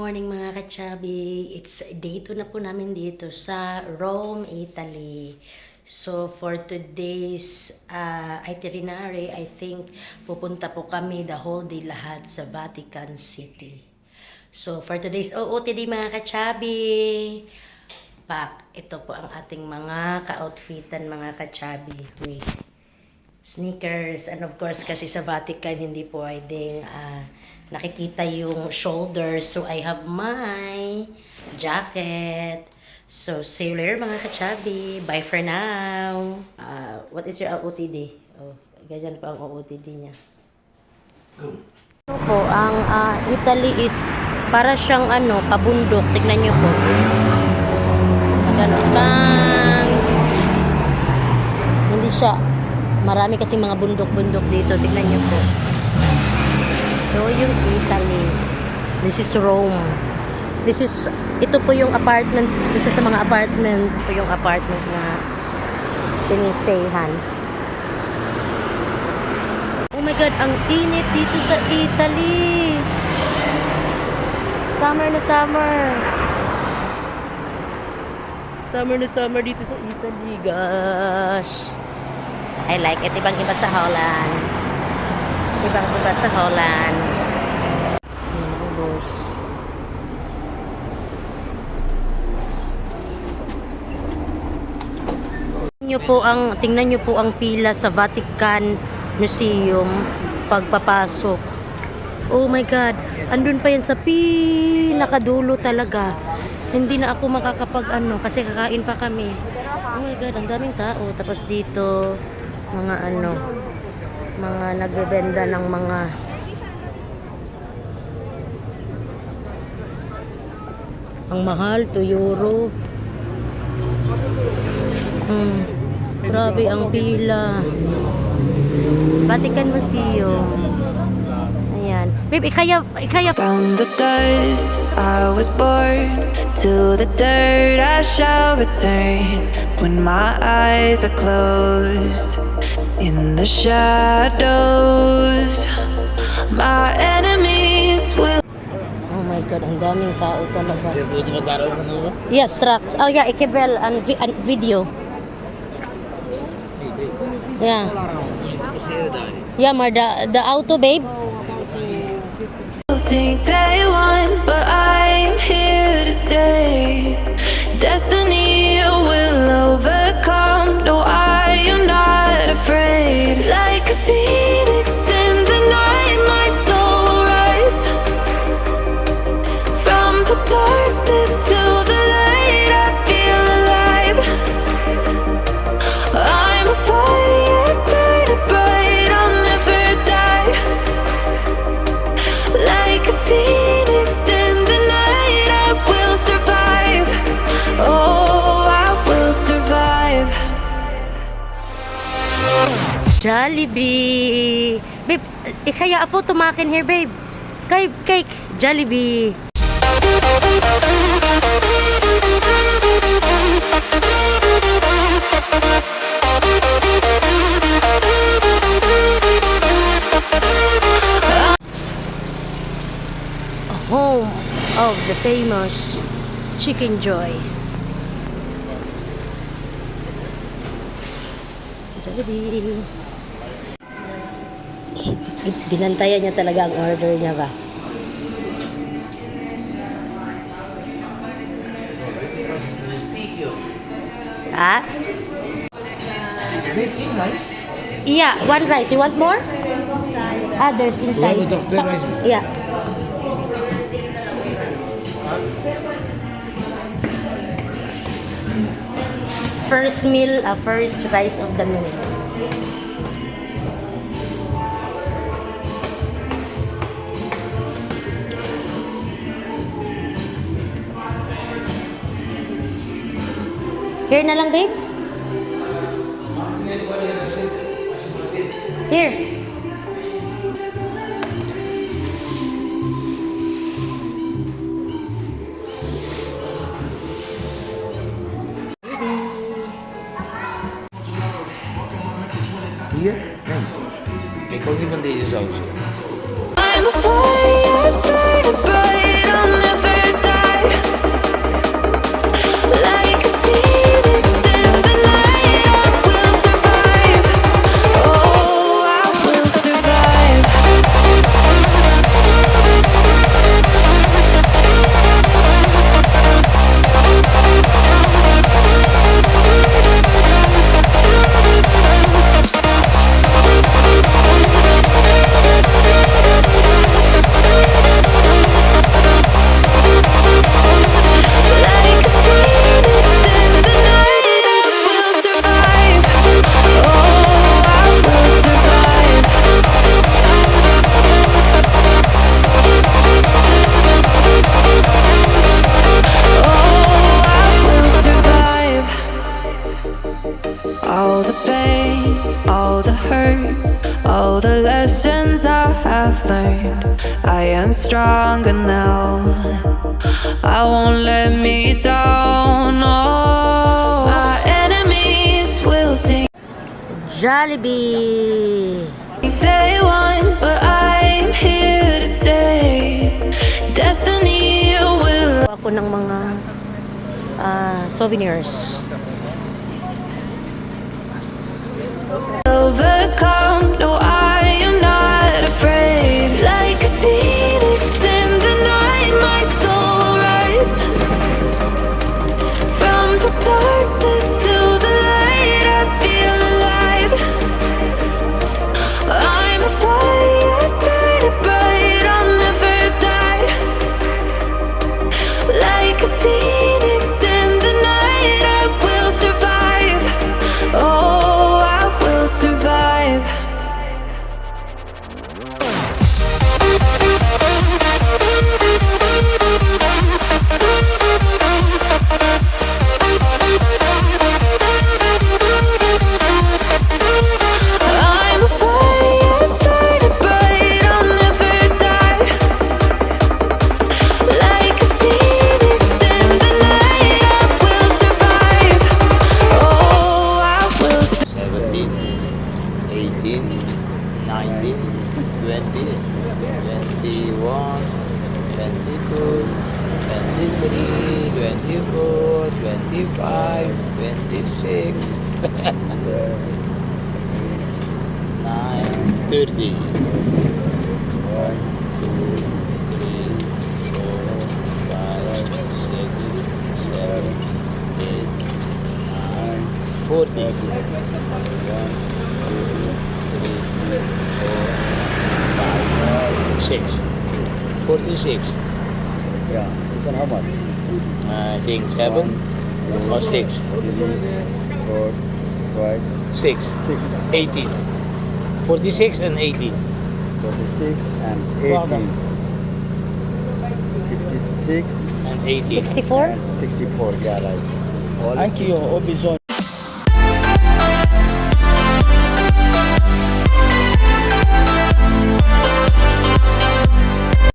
morning mga kachabi. It's day 2 na po namin dito sa Rome, Italy. So for today's itinerary, I think pupunta po kami the whole day lahat sa Vatican City. So for today's OOTD mga kachabi, ito po ang ating mga ka-outfitan mga kachabi. Wait. Sneakers, and of course kasi sa Vatican hindi po pwedeng nakikita yung shoulders, so I have my jacket. So see you later mga kachabi, bye for now. What is your OOTD? Ganyan pa ang OOTD niya. Ito po, ang Italy is para siyang pabundok, tignan niyo po. Ganun lang. Hindi siya, marami kasi mga bundok-bundok dito, tignan niyo po. So, yung Italy. This is Rome. Ito po yung apartment, isa sa mga apartment, po yung apartment na sinistayhan. Oh my God, ang init dito sa Italy. Summer na summer. Summer na summer dito sa Italy, gosh. I like it. Ibang-iba sa Holland. Ibang-iba sa Holland. Ayan ang boss. Tingnan nyo po ang pila sa Vatican Museum pagpapasok. Oh my God. Andun pa yan sa pinakadulo talaga. Hindi na ako makakapag kasi kakain pa kami. Oh my God, ang daming tao. Tapos dito, mga nagbebenda ng mga ang mahal, 2 euro. Grabe ang pila. Vatican Museum. Ayan. Babe, ikaya. From the dust I was born, to the dirt I shall return. When my eyes are closed, in the shadows, my enemies will. Oh my God, ang daming tao talaga. Yes, tracks. Oh yeah, ikebel and video. Yeah. Yeah, the auto, babe. Think they won, but I am here to stay. Destiny will overcome. No, I am not afraid. Like a phoenix in the night, my soul will rise. From the darkness to the light, I feel alive. I'm a fire burning bright, I'll never die. Like a phoenix in the night, I will survive. Oh, I will survive. Jollibee. Babe, ikaya a photo makin here, babe. Cake. Jollibee. Home of the famous Chicken Joy. Jollibee. Binantayan niya talaga ang order niya ba? Ah? Yeah, 1 rice. You want more? There's inside. Yeah. First meal, first rice of the meal. Here na lang, babe. Here. Hier? Nee. Ik wil niet van deze saus. I'm a fire burning bright, I'll never hurt. All the lessons I have learned, I am stronger now. I won't let me down. Oh, my enemies will think Jollibee! they won, but I'm here to stay. Destiny will Ako ng mga souvenirs. overcome. No, I am not afraid. Like a phoenix in the night, my soul rise. From the darkness to the light, I feel alive. I'm a fire, burning bright, I'll never die. Like a phoenix in the night, I will survive. Oh, I will survive. I'm a fire, burning bright, I'll never die. Like a phoenix in the night, I will survive. Oh, I will 17, 18, 19, 20, 21, 22, 23, 24, 25, 26, 9, 30. 1, 2, 3, 4, 5, 6, 7, 8, 9, 40. 1, 2, 3, 4, 5, 6. 46. Yeah. This one how much? I think 7 or 6. 4, 5, 6. 6, 18. 46 and 18. 46 and 18. 56 And 18. 64? 64. Yeah, right. All Thank you. Obizon.